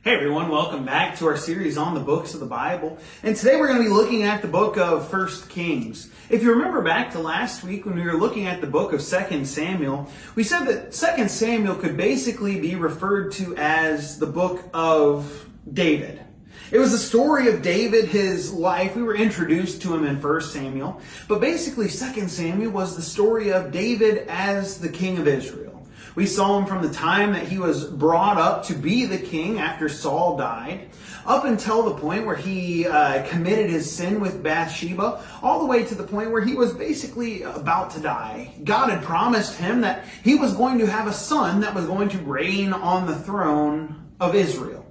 Hey everyone, welcome back to our series on the books of the Bible. And today we're going to be looking at the book of 1 Kings. If you remember back to last week when we were looking at the book of 2 Samuel, we said that 2 Samuel could basically be referred to as the book of David. It was the story of David, his life. We were introduced to him in 1 Samuel. But basically 2 Samuel was the story of David as the king of Israel. We saw him from the time that he was brought up to be the king after Saul died, up until the point where he committed his sin with Bathsheba, all the way to the point where he was basically about to die. God had promised him that he was going to have a son that was going to reign on the throne of Israel.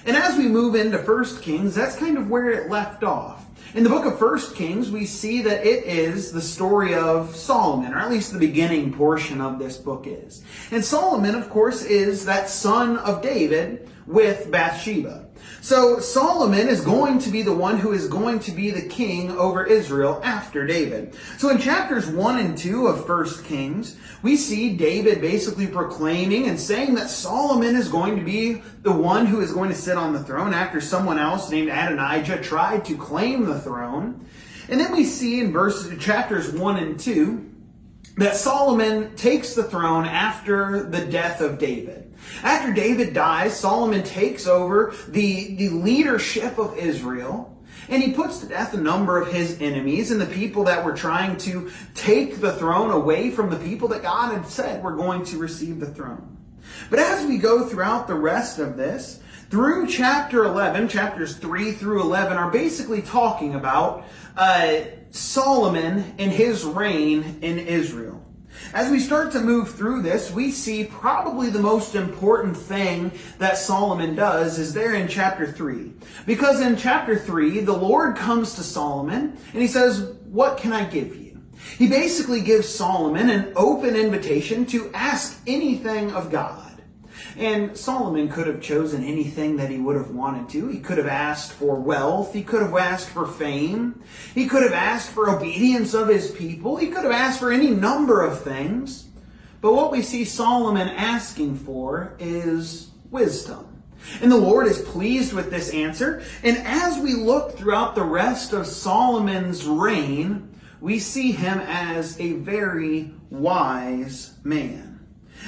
And as we move into 1 Kings, that's kind of where it left off. In the book of 1 Kings, we see that it is the story of Solomon, or at least the beginning portion of this book is. And Solomon, of course, is that son of David with Bathsheba. So Solomon is going to be the one who is going to be the king over Israel after David. So in chapters 1 and 2 of 1 Kings, we see David basically proclaiming and saying that Solomon is going to be the one who is going to sit on the throne after someone else named Adonijah tried to claim the throne. And then we see in chapters 1 and 2 that Solomon takes the throne after the death of David. After David dies, Solomon takes over the leadership of Israel, and he puts to death a number of his enemies and the people that were trying to take the throne away from the people that God had said were going to receive the throne. But as we go throughout the rest of this, through chapter 11, chapters 3 through 11 are basically talking about Solomon and his reign in Israel. As we start to move through this, we see probably the most important thing that Solomon does is there in chapter 3. Because in chapter 3, the Lord comes to Solomon and he says, "What can I give you?" He basically gives Solomon an open invitation to ask anything of God. And Solomon could have chosen anything that he would have wanted to. He could have asked for wealth. He could have asked for fame. He could have asked for obedience of his people. He could have asked for any number of things. But what we see Solomon asking for is wisdom. And the Lord is pleased with this answer. And as we look throughout the rest of Solomon's reign, we see him as a very wise man.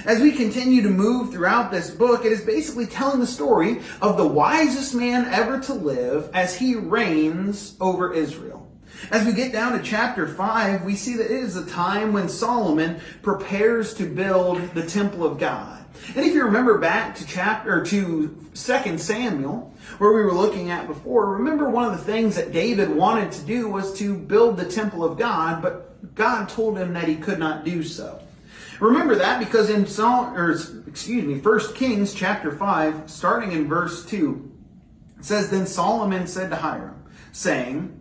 As we continue to move throughout this book, it is basically telling the story of the wisest man ever to live as he reigns over Israel. As we get down to chapter 5, we see that it is a time when Solomon prepares to build the temple of God. And if you remember back to 2 Samuel, where we were looking at before, remember one of the things that David wanted to do was to build the temple of God, but God told him that he could not do so. Remember that because in 1 Kings chapter 5, starting in verse 2, it says, "Then Solomon said to Hiram, saying,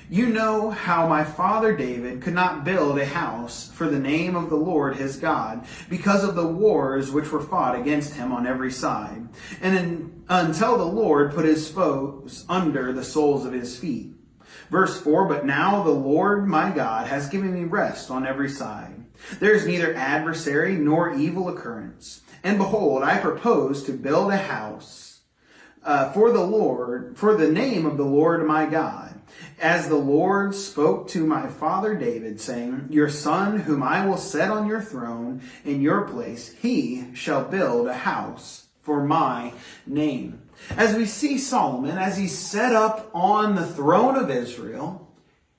'You know how my father David could not build a house for the name of the Lord his God, because of the wars which were fought against him on every side, until the Lord put his foes under the soles of his feet.' Verse 4, 'But now the Lord my God has given me rest on every side. There is neither adversary nor evil occurrence. And behold, I propose to build a house for the name of the Lord my God. As the Lord spoke to my father David, saying, Your son, whom I will set on your throne in your place, he shall build a house for my name.'" As we see Solomon, as he's set up on the throne of Israel,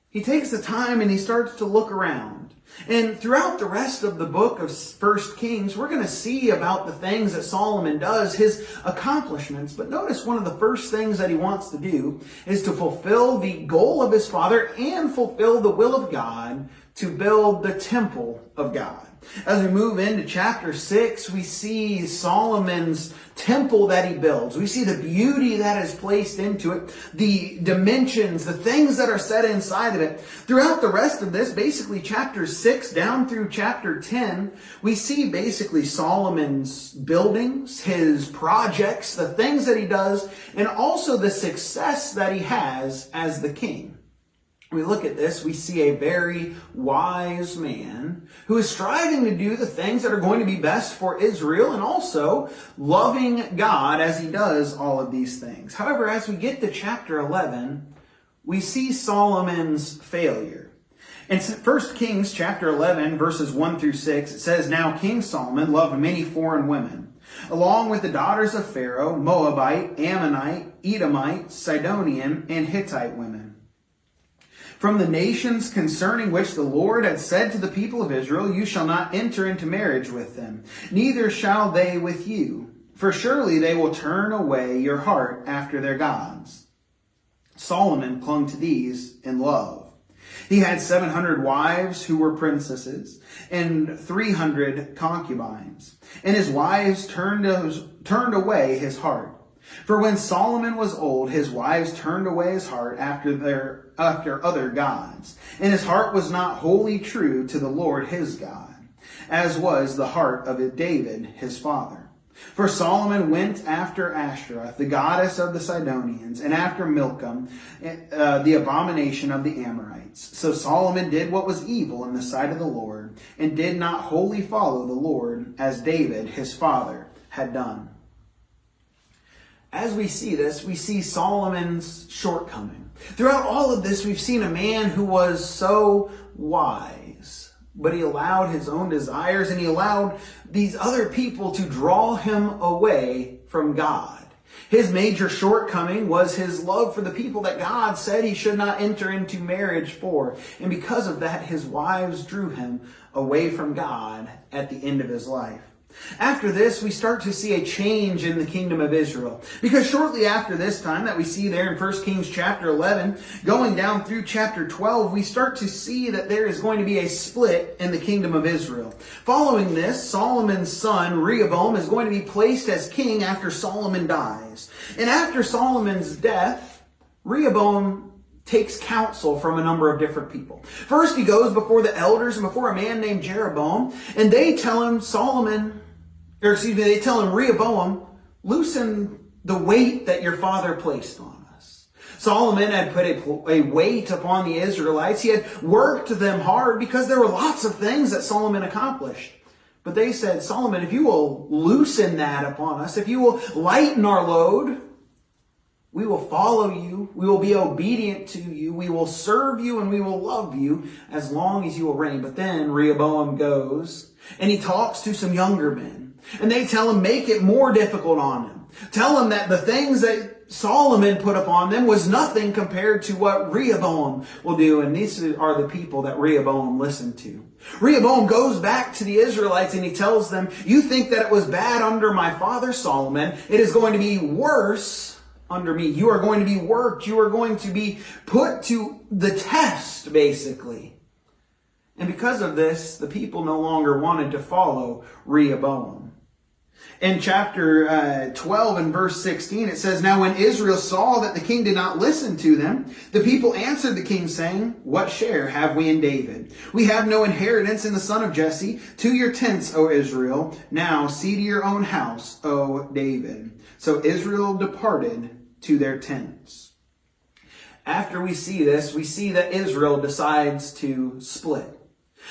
he takes the time and he starts to look around. And throughout the rest of the book of 1 Kings, we're going to see about the things that Solomon does, his accomplishments. But notice one of the first things that he wants to do is to fulfill the goal of his father and fulfill the will of God to build the temple of God. As we move into chapter 6, we see Solomon's temple that he builds. We see the beauty that is placed into it, the dimensions, the things that are set inside of it. Throughout the rest of this, basically chapter 6 down through chapter 10, we see basically Solomon's buildings, his projects, the things that he does, and also the success that he has as the king. we look at this, we see a very wise man who is striving to do the things that are going to be best for Israel and also loving God as he does all of these things. However, as we get to chapter 11, we see Solomon's failure. In 1 Kings chapter 11, verses 1 through 6, it says, "Now King Solomon loved many foreign women, along with the daughters of Pharaoh, Moabite, Ammonite, Edomite, Sidonian, and Hittite women, from the nations concerning which the Lord had said to the people of Israel, you shall not enter into marriage with them, neither shall they with you, for surely they will turn away your heart after their gods." Solomon clung to these in love. He had 700 wives who were princesses and 300 concubines, and his wives turned away his heart. For when Solomon was old, his wives turned away his heart after other gods, and his heart was not wholly true to the Lord his God, as was the heart of David his father. For Solomon went after Ashtoreth, the goddess of the Sidonians, and after Milcom, the abomination of the Amorites. So Solomon did what was evil in the sight of the Lord, and did not wholly follow the Lord, as David his father had done. As we see this, we see Solomon's shortcoming. Throughout all of this, we've seen a man who was so wise, but he allowed his own desires and he allowed these other people to draw him away from God. His major shortcoming was his love for the people that God said he should not enter into marriage for. And because of that, his wives drew him away from God at the end of his life. After this, we start to see a change in the kingdom of Israel. Because shortly after this time that we see there in 1 Kings chapter 11, going down through chapter 12, we start to see that there is going to be a split in the kingdom of Israel. Following this, Solomon's son, Rehoboam, is going to be placed as king after Solomon dies. And after Solomon's death, Rehoboam takes counsel from a number of different people. First, he goes before the elders and before a man named Jeroboam, and they tell him they tell him, Rehoboam, loosen the weight that your father placed on us. Solomon had put a weight upon the Israelites. He had worked them hard because there were lots of things that Solomon accomplished. But they said, Solomon, if you will loosen that upon us, if you will lighten our load, we will follow you, we will be obedient to you, we will serve you, and we will love you as long as you will reign. But then Rehoboam goes and he talks to some younger men. And they tell him, make it more difficult on him. Tell him that the things that Solomon put upon them was nothing compared to what Rehoboam will do. And these are the people that Rehoboam listened to. Rehoboam goes back to the Israelites and he tells them, you think that it was bad under my father Solomon. It is going to be worse under me. You are going to be worked. You are going to be put to the test, basically. And because of this, the people no longer wanted to follow Rehoboam. In chapter 12 and verse 16, it says, Now when Israel saw that the king did not listen to them, the people answered the king, saying, What share have we in David? We have no inheritance in the son of Jesse. To your tents, O Israel. Now see to your own house, O David. So Israel departed to their tents. After we see this, we see that Israel decides to split.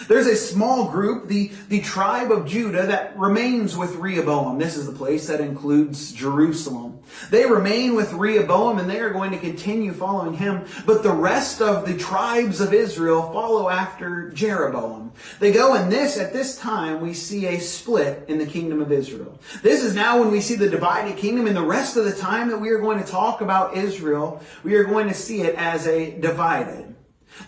There's a small group, the tribe of Judah, that remains with Rehoboam. This is the place that includes Jerusalem. They remain with Rehoboam and they are going to continue following him. But the rest of the tribes of Israel follow after Jeroboam. They go, and at this time, we see a split in the kingdom of Israel. This is now when we see the divided kingdom, and the rest of the time that we are going to talk about Israel, we are going to see it as a divided.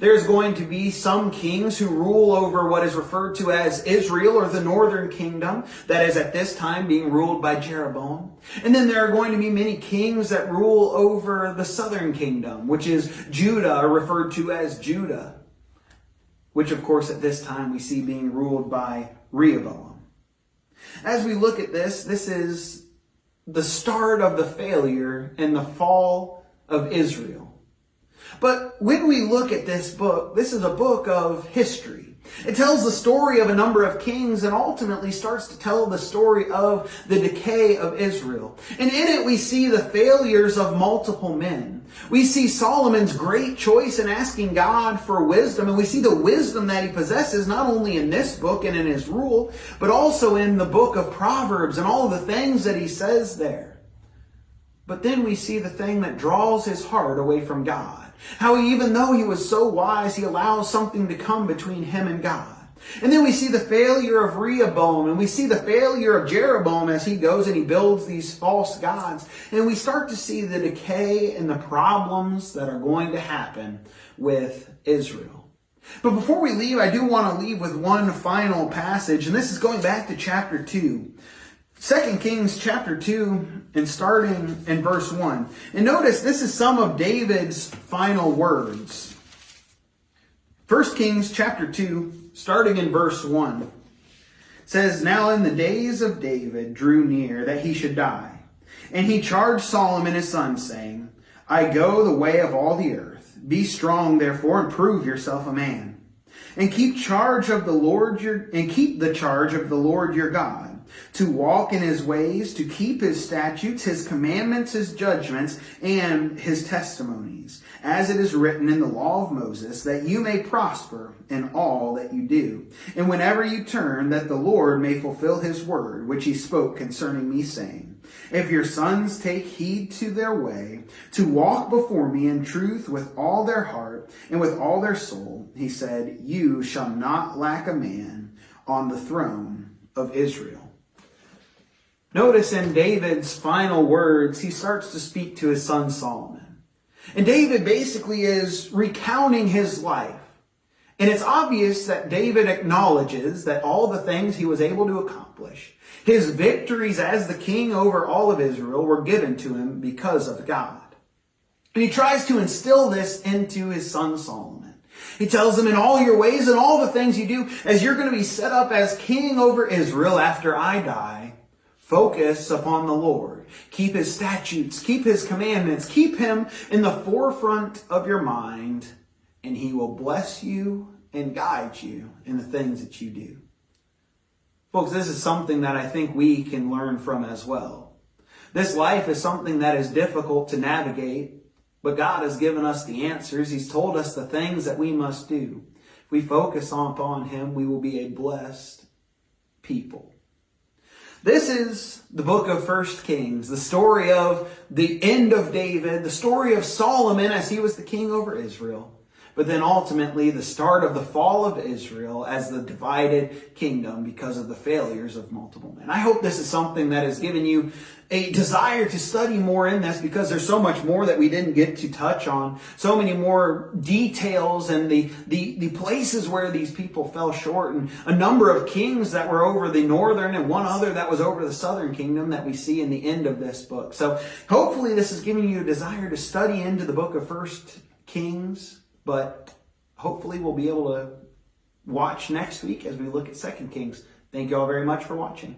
There's going to be some kings who rule over what is referred to as Israel, or the northern kingdom, that is at this time being ruled by Jeroboam. And then there are going to be many kings that rule over the southern kingdom, which is Judah, or referred to as Judah, which of course at this time we see being ruled by Rehoboam. As we look at this is the start of the failure and the fall of Israel. But when we look at this book, this is a book of history. It tells the story of a number of kings and ultimately starts to tell the story of the decay of Israel. And in it we see the failures of multiple men. We see Solomon's great choice in asking God for wisdom, and we see the wisdom that he possesses not only in this book and in his rule, but also in the book of Proverbs and all of the things that he says there. But then we see the thing that draws his heart away from God. How even though he was so wise, he allows something to come between him and God. And then we see the failure of Rehoboam, and we see the failure of Jeroboam as he goes and he builds these false gods. And we start to see the decay and the problems that are going to happen with Israel. But before we leave, I do want to leave with one final passage, and this is going back to chapter 2. 2 Kings chapter 2 and starting in verse 1. And notice this is some of David's final words. 1 Kings chapter 2 starting in verse 1 says, "Now in the days of David drew near that he should die. And he charged Solomon his son, saying, I go the way of all the earth. Be strong therefore and prove yourself a man. And keep charge of the Lord your God, to walk in his ways, to keep his statutes, his commandments, his judgments, and his testimonies, as it is written in the law of Moses, that you may prosper in all that you do. And whenever you turn, that the Lord may fulfill his word, which he spoke concerning me, saying, if your sons take heed to their way, to walk before me in truth with all their heart and with all their soul, he said, you shall not lack a man on the throne of Israel." Notice in David's final words, he starts to speak to his son Solomon. And David basically is recounting his life. And it's obvious that David acknowledges that all the things he was able to accomplish, his victories as the king over all of Israel, were given to him because of God. And he tries to instill this into his son Solomon. He tells him, in all your ways and all the things you do, as you're going to be set up as king over Israel after I die, focus upon the Lord. Keep his statutes, keep his commandments, keep him in the forefront of your mind, and he will bless you and guide you in the things that you do. Folks, this is something that I think we can learn from as well. This life is something that is difficult to navigate, but God has given us the answers. He's told us the things that we must do. If we focus upon him, we will be a blessed people. This is the book of 1 Kings, the story of the end of David, the story of Solomon as he was the king over Israel, but then ultimately the start of the fall of Israel as the divided kingdom because of the failures of multiple men. I hope this is something that has given you a desire to study more in this, because there's so much more that we didn't get to touch on, so many more details and the places where these people fell short, and a number of kings that were over the northern and one other that was over the southern kingdom that we see in the end of this book. So hopefully this is giving you a desire to study into the book of 1 Kings, but hopefully we'll be able to watch next week as we look at 2 Kings. Thank you all very much for watching.